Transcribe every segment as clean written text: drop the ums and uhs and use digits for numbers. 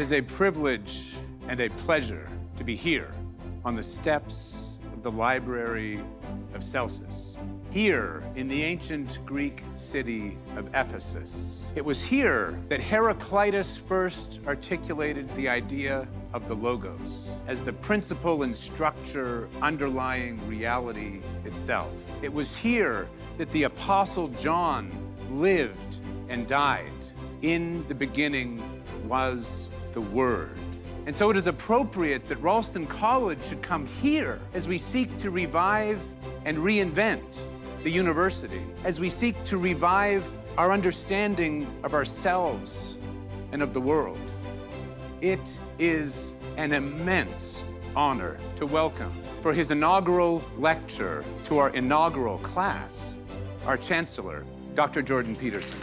It is a privilege and a pleasure to be here on the steps of the Library of Celsus, here in the ancient Greek city of Ephesus. It was here that Heraclitus first articulated the idea of the Logos as the principle and structure underlying reality itself. It was here that the Apostle John lived and died. In the beginning was the Word. And so it is appropriate that Ralston College should come here as we seek to revive and reinvent the university, as we seek to revive our understanding of ourselves and of the world. It is an immense honor to welcome for his inaugural lecture to our inaugural class, our Chancellor, Dr. Jordan Peterson.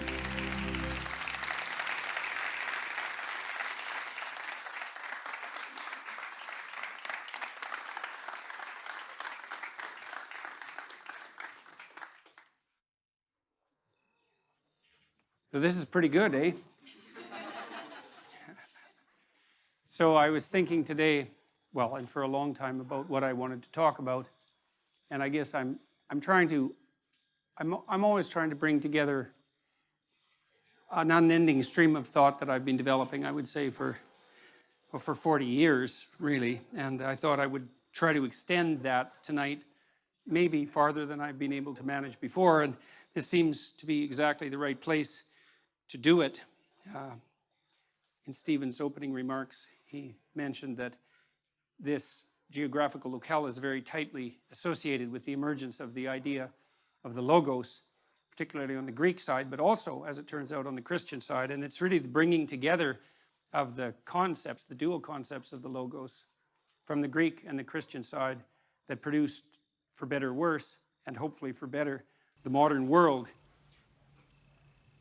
So this is pretty good, eh? So I was thinking today, well, and for a long time, about what I wanted to talk about, and I guess I'm always trying to bring together an unending stream of thought that I've been developing, I would say, for 40 years, really, and I thought I would try to extend that tonight, maybe farther than I've been able to manage before, and this seems to be exactly the right place to do it. In Stephen's opening remarks, he mentioned that this geographical locale is very tightly associated with the emergence of the idea of the Logos, particularly on the Greek side, but also, as it turns out, on the Christian side. And it's really the bringing together of the concepts, the dual concepts of the Logos from the Greek and the Christian side that produced, for better or worse, and hopefully for better, the modern world.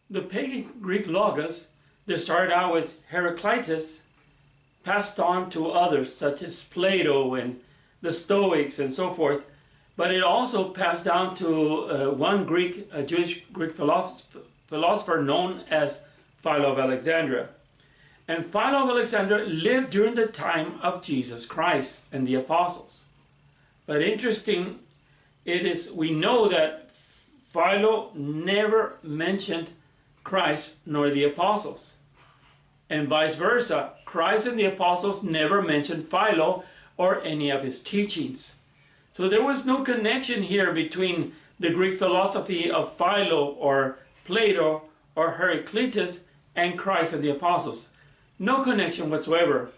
The pagan Greek Logos that started out with Heraclitus passed on to others, such as Plato and the Stoics and so forth. But it also passed down to one Jewish Greek philosopher known as Philo of Alexandria. And Philo of Alexandria lived during the time of Jesus Christ and the apostles. But interesting, we know that Philo never mentioned Christ nor the apostles. And vice versa, Christ and the apostles never mentioned Philo or any of his teachings. So there was no connection here between the Greek philosophy of Philo or Plato or Heraclitus and Christ and the apostles. No connection whatsoever.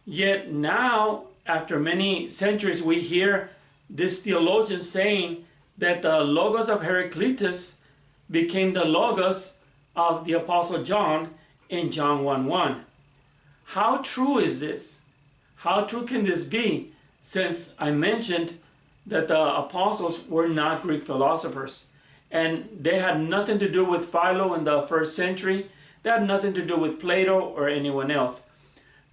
Yet now, after many centuries, we hear this theologian saying that the Logos of Heraclitus became the Logos of the Apostle John in John 1:1. How true is this? How true can this be, since I mentioned that the apostles were not Greek philosophers and they had nothing to do with Philo in the first century? They had nothing to do with Plato or anyone else.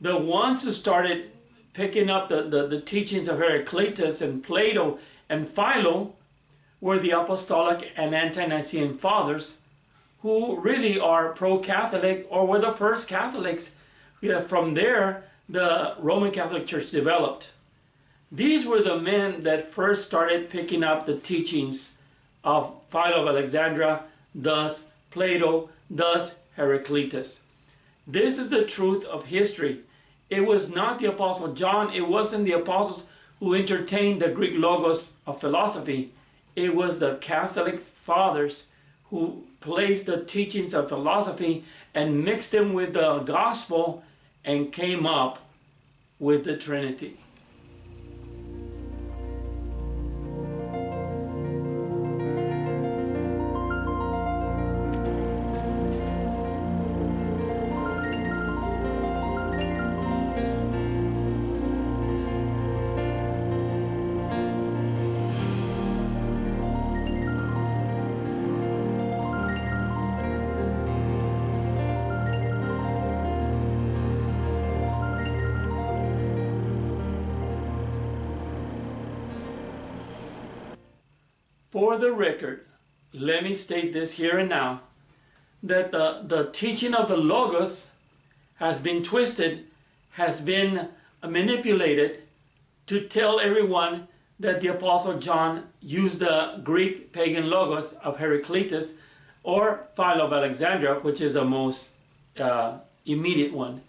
The ones who started picking up the teachings of Heraclitus and Plato and Philo were the apostolic and ante-Nicene fathers, who really are pro-Catholic or were the first Catholics. From there, the Roman Catholic Church developed. These were the men that first started picking up the teachings of Philo of Alexandria, thus Plato, thus Heraclitus. This is the truth of history. It was not the Apostle John, it wasn't the apostles who entertained the Greek Logos of philosophy. It was the Catholic fathers who placed the teachings of philosophy and mixed them with the gospel and came up with the Trinity. For the record, let me state this here and now, that the teaching of the Logos has been twisted, has been manipulated to tell everyone that the Apostle John used the Greek pagan logos of Heraclitus or Philo of Alexandria, which is a most immediate one.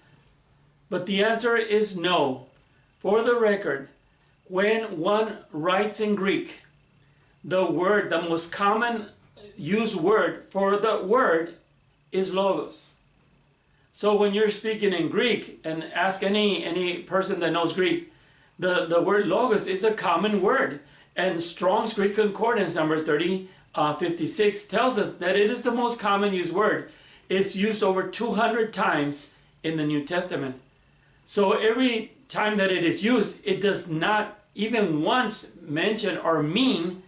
But the answer is no. For the record, when one writes in Greek, the word, the most common used word for the word is logos. So when you're speaking in Greek, and ask any person that knows Greek, the word logos is a common word. And Strong's Greek Concordance number 3056 tells us that it is the most common used word. It's used over 200 times in the New Testament. So every time that it is used, it does not even once mention or mean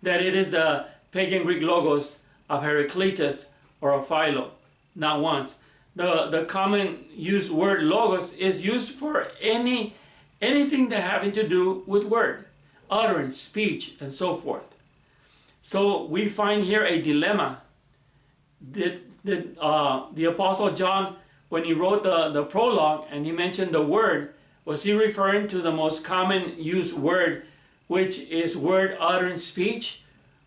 that it is the pagan Greek logos of Heraclitus or of Philo. Not once. The common used word logos is used for anything that having to do with word, utterance, speech, and so forth. So we find here a dilemma. The Apostle John, when he wrote the prologue and he mentioned the word, was he referring to the most common used word, which is word, utterance, speech?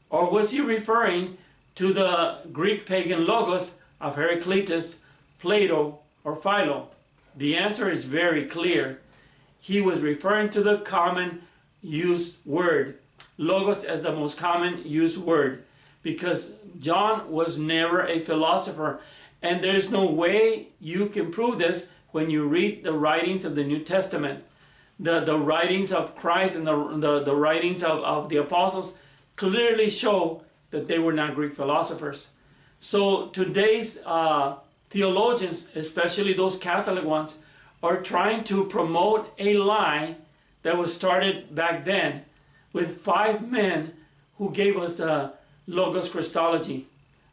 Or was he referring to the Greek pagan logos of Heraclitus, Plato, or Philo? The answer is very clear. He was referring to the common used word, logos as the most common used word, because John was never a philosopher, and there's no way you can prove this when you read the writings of the New Testament. The writings of Christ and the writings of the apostles clearly show that they were not Greek philosophers. So today's theologians, especially those Catholic ones, are trying to promote a lie that was started back then with 5 men who gave us Logos Christology.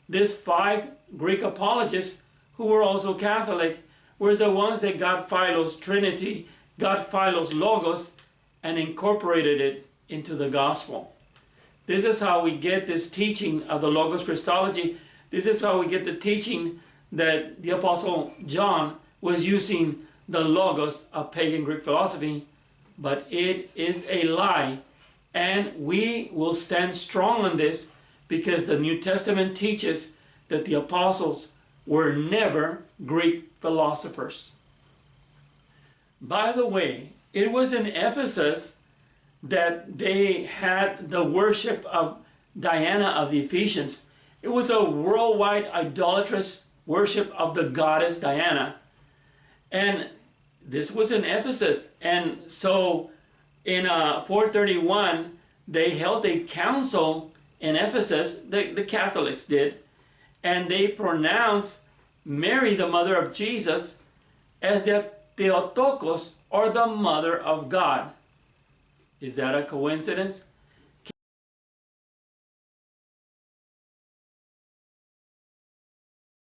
These 5 Greek apologists, who were also Catholic, were the ones that got Philo's Trinity, got Philo's Logos, and incorporated it into the gospel. This is how we get this teaching of the Logos Christology. This is how we get the teaching that the Apostle John was using the Logos of pagan Greek philosophy, but it is a lie. And we will stand strong on this because the New Testament teaches that the apostles were never Greek philosophers. By the way, it was in Ephesus that they had the worship of Diana of the Ephesians. It was a worldwide idolatrous worship of the goddess Diana. And this was in Ephesus. And so in 431, they held a council in Ephesus, the Catholics did, and they pronounced Mary, the mother of Jesus, as the Theotokos, or the mother of God. Is that a coincidence?